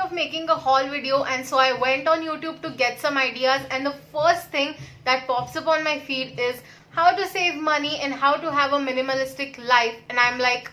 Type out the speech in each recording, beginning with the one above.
of making a haul video, and so I went on YouTube to get some ideas, and the first thing that pops up on my feed is how to save money and how to have a minimalistic life, and I'm like,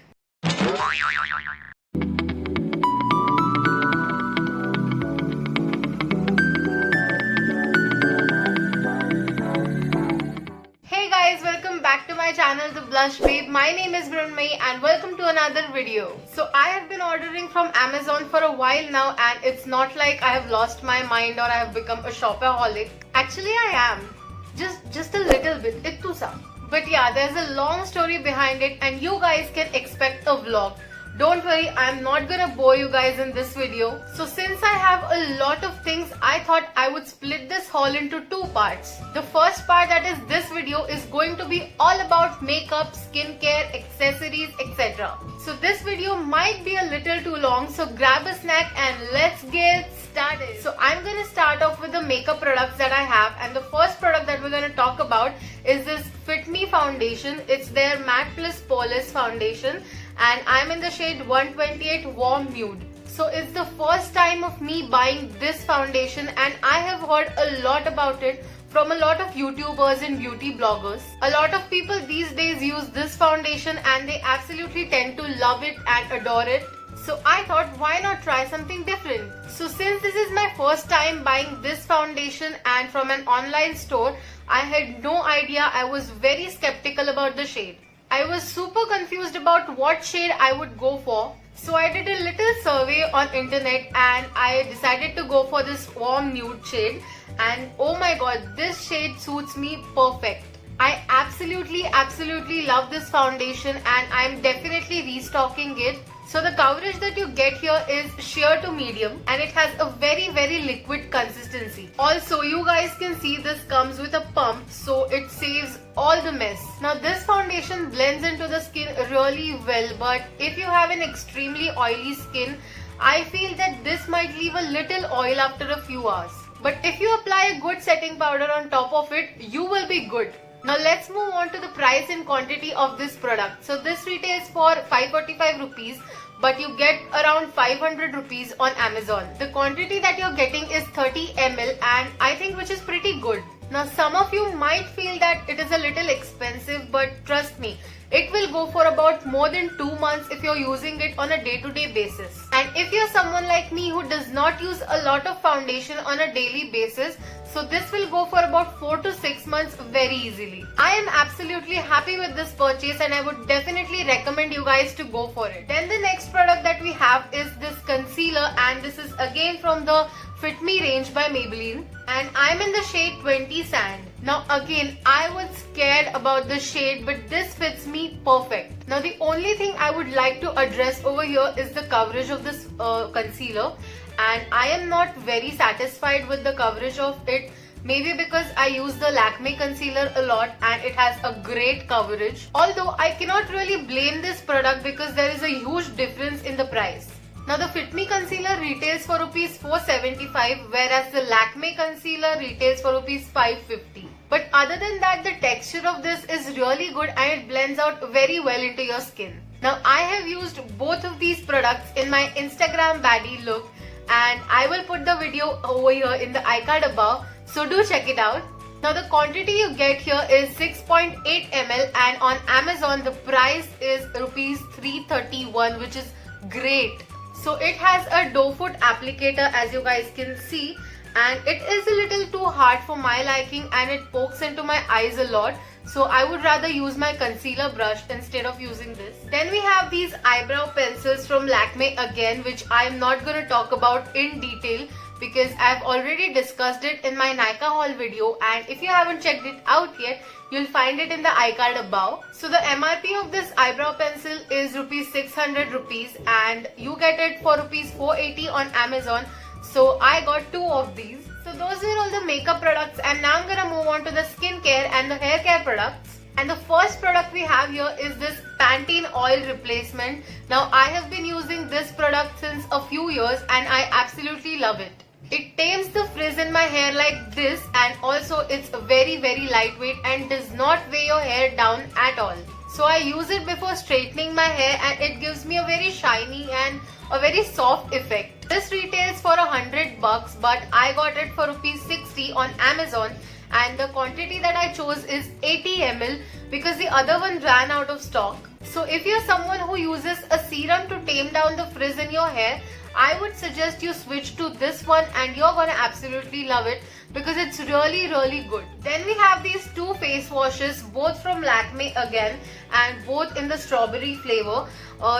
hey guys, welcome back to my channel The Blush Babe. My name is Mrunmayee and welcome to another video. So I have been ordering from Amazon for a while now, and it's not like I have lost my mind or I have become a shopaholic. Actually I am. Just a little bit. Ittu sa. But yeah, there's a long story behind it and you guys can expect a vlog. Don't worry, I'm not gonna bore you guys in this video. So since I have a lot of things, I thought I would split this haul into two parts. The first part, that is this video, is going to be all about makeup, skincare, accessories, etc. So this video might be a little too long, so grab a snack and let's get started. So I'm gonna start off with the makeup products that I have, and the first product that we're gonna talk about is this Fit Me foundation. It's their Matte Plus Polish foundation, and I'm in the shade 128 Warm Nude. So it's the first time of me buying this foundation, and I have heard a lot about it from a lot of YouTubers and beauty bloggers. A lot of people these days use this foundation and they absolutely tend to love it and adore it. So I thought, why not try something different? So since this is my first time buying this foundation and from an online store, I had no idea. I was very skeptical about the shade. I was super confused about what shade I would go for. So I did a little survey on internet and I decided to go for this warm nude shade, and oh my god, this shade suits me perfect. I absolutely love this foundation and I'm definitely restocking it. So the coverage that you get here is sheer to medium and it has a very liquid consistency. Also, you guys can see this comes with a pump, so it saves all the mess. Now this foundation blends into the skin really well, but if you have an extremely oily skin, I feel that this might leave a little oil after a few hours. But if you apply a good setting powder on top of it, you will be good. Now let's move on to the price and quantity of this product. So this retails for 545 rupees, but you get around 500 rupees on Amazon. The quantity that you're getting is 30 ml, and I think which is pretty good. Now some of you might feel that it is a little expensive, but trust me, it will go for about more than 2 months if you're using it on a day-to-day basis. And if you're someone like me who does not use a lot of foundation on a daily basis, so this will go for about 4 to 6 months very easily. I am absolutely happy with this purchase and I would definitely recommend you guys to go for it. Then the next product that we have is this concealer, and this is again from the Fit Me range by Maybelline, and I'm in the shade 20 Sand. Now again, I was scared about the shade, but this fits me perfect. Now the only thing I would like to address over here is the coverage of this concealer, and I am not very satisfied with the coverage of it. Maybe because I use the Lakme concealer a lot and it has a great coverage. Although I cannot really blame this product because there is a huge difference in the price. Now the Fit Me concealer retails for rupees 475, whereas the Lakme concealer retails for rupees 550. But other than that, the texture of this is really good and it blends out very well into your skin. Now I have used both of these products in my Instagram baddie look, and I will put the video over here in the iCard above, so do check it out. Now the quantity you get here is 6.8 ml, and on Amazon the price is rupees 331, which is great. So it has a doe foot applicator, as you guys can see, and it is a little too hard for my liking and it pokes into my eyes a lot. So I would rather use my concealer brush instead of using this. Then we have these eyebrow pencils from Lakme again, which I'm not going to talk about in detail because I've already discussed it in my Nykaa haul video, and if you haven't checked it out yet, you'll find it in the iCard above. So the MRP of this eyebrow pencil is rupees 600 rupees and you get it for rupees 480 on Amazon. So I got 2 of these. So those were all the makeup products, and now I'm gonna move on to the skincare and the hair care products. And the first product we have here is this Pantene oil replacement. Now I have been using this product since a few years and I absolutely love it. It tames the frizz in my hair like this, and also it's very lightweight and does not weigh your hair down at all. So I use it before straightening my hair and it gives me a very shiny and a very soft effect. This retails for $100, but I got it for rupees 60 on Amazon, and the quantity that I chose is 80 ml because the other one ran out of stock. So if you're someone who uses a serum to tame down the frizz in your hair, I would suggest you switch to this one and you're gonna absolutely love it because it's really good. Then we have these two face washes, both from Lakme again, and both in the strawberry flavor.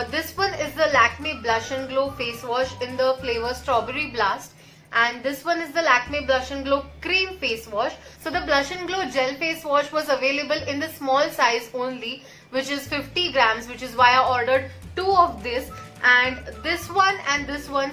This one is the Lakme Blush and Glow face wash in the flavor Strawberry Blast, and this one is the Lakme Blush and Glow cream face wash. So the Blush and Glow gel face wash was available in the small size only, which is 50 grams, which is why I ordered two of this. And this one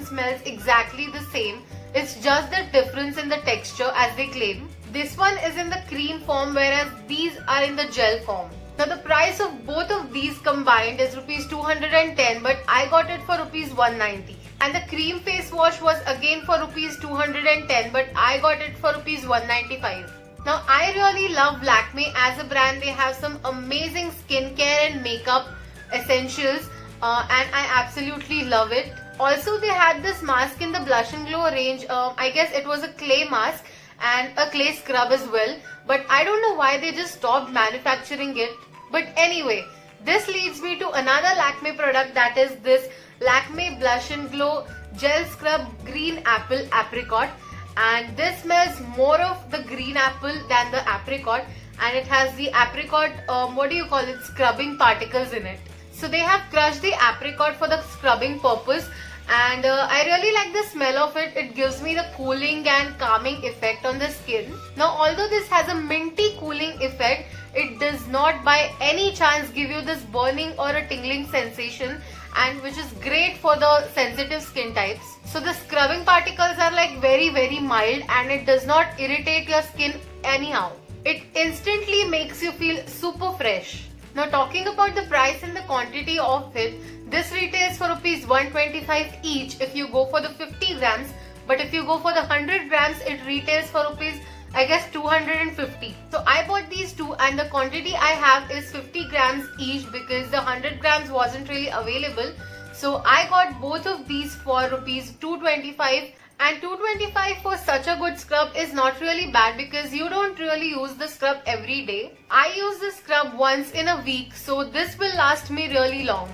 smells exactly the same. It's just the difference in the texture, as they claim. This one is in the cream form, whereas these are in the gel form. Now the price of both of these combined is rupees 210, but I got it for rupees 190. And the cream face wash was again for rupees 210, but I got it for rupees 195. Now I really love Lakme as a brand. They have some amazing skincare and makeup essentials, and I absolutely love it. Also, they had this mask in the Blush and Glow range. I guess it was a clay mask and a clay scrub as well, but I don't know why they just stopped manufacturing it. But anyway, this leads me to another Lakme product, that is this Lakme Blush and Glow Gel Scrub Green Apple Apricot, and this smells more of the green apple than the apricot, and it has the apricot scrubbing particles in it. So they have crushed the apricot for the scrubbing purpose, and I really like the smell of it. It gives me the cooling and calming effect on the skin. Now although this has a minty cooling effect, it does not by any chance give you this burning or a tingling sensation, and which is great for the sensitive skin types. So the scrubbing particles are like very mild, and it does not irritate your skin anyhow. It instantly makes you feel super fresh. Now talking about the price and the quantity of it, this retails for rupees 125 each if you go for the 50 grams, but if you go for the 100 grams, it retails for rupees, I guess, 250. So I bought these two, and the quantity I have is 50 grams each because the 100 grams wasn't really available. So I got both of these for rupees 225, and 225 for such a good scrub is not really bad because you don't really use the scrub every day. I use the scrub once in a week, so this will last me really long.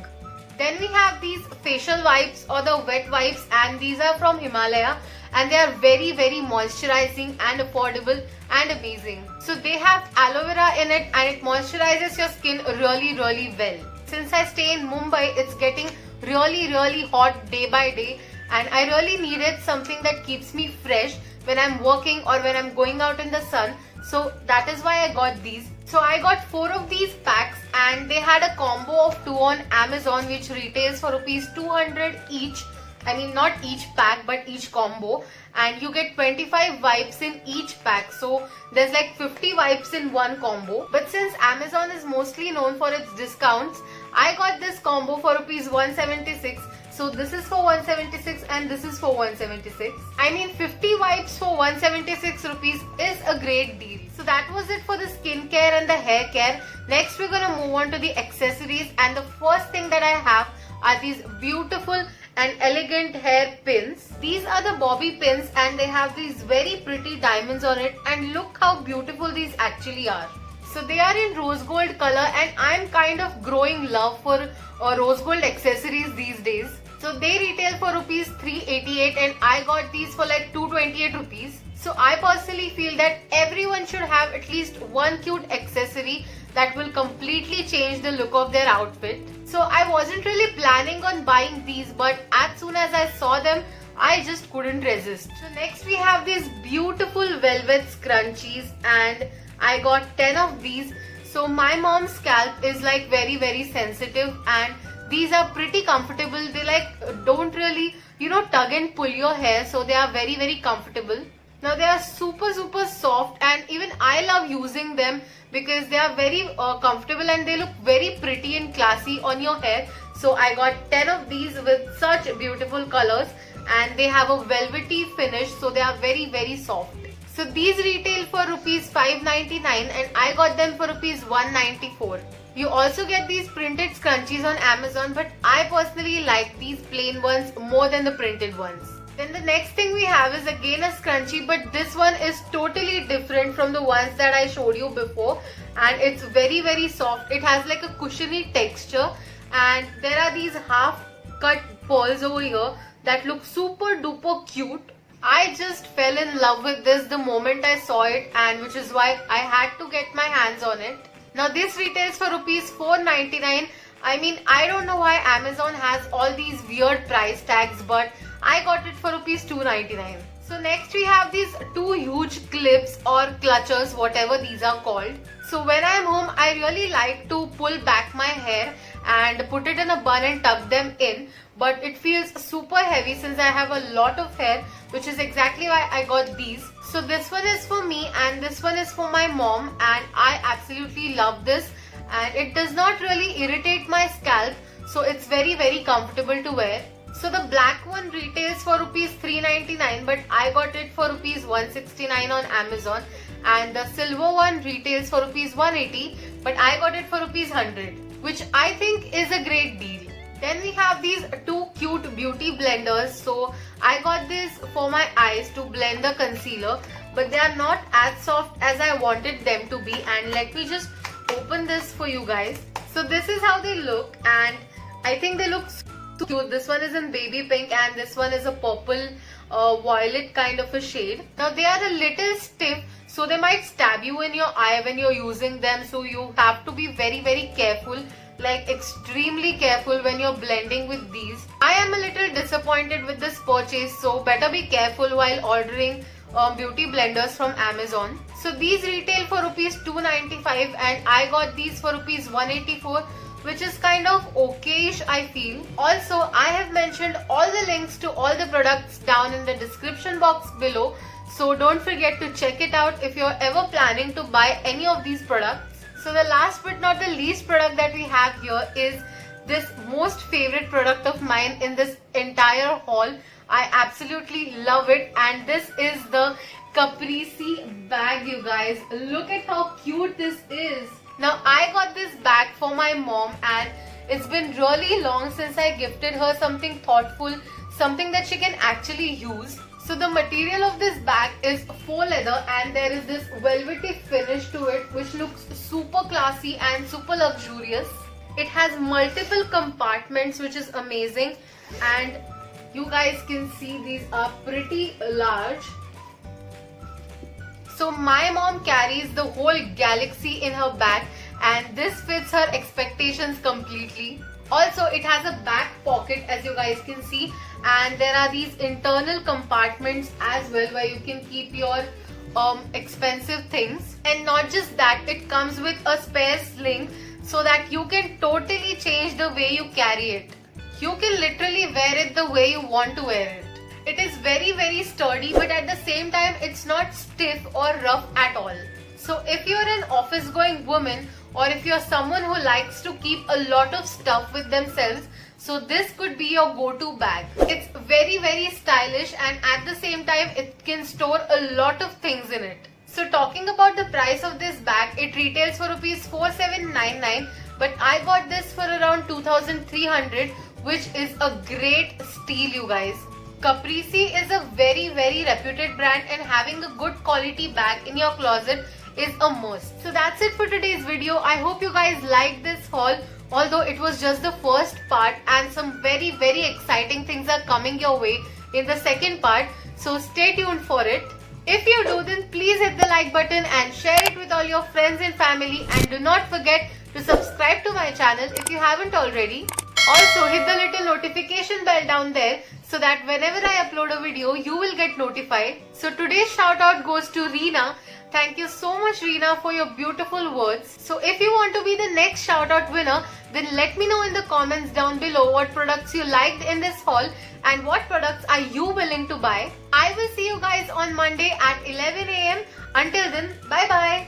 Then we have these facial wipes or the wet wipes, and these are from Himalaya, and they are very moisturizing and affordable and amazing. So they have aloe vera in it, and it moisturizes your skin really well. Since I stay in Mumbai, it's getting really hot day by day, and I really needed something that keeps me fresh when I'm working or when I'm going out in the sun. So that is why I got these. So I got 4 of these packs, and they had a combo of 2 on Amazon, which retails for rupees 200 each. I mean, not each pack, but each combo, and you get 25 wipes in each pack. So there's like 50 wipes in one combo. But since Amazon is mostly known for its discounts, I got this combo for rupees 176. So this is for 176 and this is for 176. I mean, 50 wipes for 176 rupees is a great deal. So that was it for the skincare and the hair care. Next we're gonna move on to the accessories, and the first thing that I have are these beautiful and elegant hair pins. These are the bobby pins, and they have these very pretty diamonds on it, and look how beautiful these actually are. So they are in rose gold color, and I'm kind of growing love for rose gold accessories these days. So they retail for rupees 388, and I got these for like 228 rupees. So I personally feel that everyone should have at least one cute accessory that will completely change the look of their outfit. So I wasn't really planning on buying these, but as soon as I saw them, I just couldn't resist. So next we have these beautiful velvet scrunchies, and I got 10 of these. So my mom's scalp is like very sensitive, and these are pretty comfortable. They like don't really, tug and pull your hair, so they are very comfortable. Now they are super soft, and even I love using them because they are very comfortable and they look very pretty and classy on your hair. So I got 10 of these with such beautiful colors, and they have a velvety finish, so they are very soft. So these retail for rupees 599, and I got them for rupees 194. You also get these printed scrunchies on Amazon, but I personally like these plain ones more than the printed ones. Then the next thing we have is again a scrunchie, but this one is totally different from the ones that I showed you before, and it's very soft. It has like a cushiony texture, and there are these half cut pearls over here that look super duper cute. I just fell in love with this the moment I saw it, and which is why I had to get my hands on it. Now this retails for rupees 4.99. I mean, I don't know why Amazon has all these weird price tags, but I got it for rupees 2.99. So next we have these two huge clips or clutchers, whatever these are called. So when I'm home, I really like to pull back my hair and put it in a bun and tuck them in, but it feels super heavy since I have a lot of hair, which is exactly why I got these. So this one is for me and this one is for my mom, and I absolutely love this, and it does not really irritate my scalp, so it's very comfortable to wear. So the black one retails for rupees 3.99, but I got it for rupees 169 on Amazon, and the silver one retails for rupees 180, but I got it for rupees 100, which I think is a great deal. Then we have these two cute beauty blenders. So I got this for my eyes to blend the concealer, but they are not as soft as I wanted them to be, and let me just open this for you guys. So this is how they look, and I think they look so cute. This one is in baby pink and this one is a purple violet kind of a shade. Now they are a little stiff, so they might stab you in your eye when you're using them, so you have to be very careful, like extremely careful when you're blending with these. I am a little disappointed with this purchase, so better be careful while ordering beauty blenders from Amazon. So these retail for rupees 2.95 and I got these for rupees 184, which is kind of okayish, I feel. Also, I have mentioned all the links to all the products down in the description box below, so don't forget to check it out if you're ever planning to buy any of these products. So the last but not the least product that we have here is this most favorite product of mine in this entire haul. I absolutely love it, and this is the Caprese bag, you guys. Look at how cute this is. Now I got this bag for my mom, and it's been really long since I gifted her something thoughtful, something that she can actually use. So the material of this bag is faux leather, and there is this velvety finish to it which looks super classy and super luxurious. It has multiple compartments, which is amazing, and you guys can see these are pretty large. So my mom carries the whole galaxy in her bag, and this fits her expectations completely. Also, it has a back pocket, as you guys can see, and there are these internal compartments as well where you can keep your expensive things. And not just that, it comes with a spare sling so that you can totally change the way you carry it. You can literally wear it the way you want to wear it. It is very sturdy, but at the same time it's not stiff or rough at all. So if you're an office going woman, or if you're someone who likes to keep a lot of stuff with themselves, so this could be your go-to bag. It's very stylish, and at the same time it can store a lot of things in it. So talking about the price of this bag, it retails for rupees 4799, but I got this for around 2300, which is a great steal, you guys. Caprese is a very reputed brand, and having a good quality bag in your closet is a must. So that's it for today's video. I hope you guys liked this haul, although it was just the first part, and some very exciting things are coming your way in the second part, so stay tuned for it. If you do, then please hit the like button and share it with all your friends and family, and do not forget to subscribe to my channel if you haven't already. Also hit the little notification bell down there so that whenever I upload a video, you will get notified. So today's shout out goes to Reena. Thank you so much, Reena, for your beautiful words. So if you want to be the next shout out winner, then let me know in the comments down below what products you liked in this haul and what products are you willing to buy. I will see you guys on Monday at 11 AM. Until then, bye bye.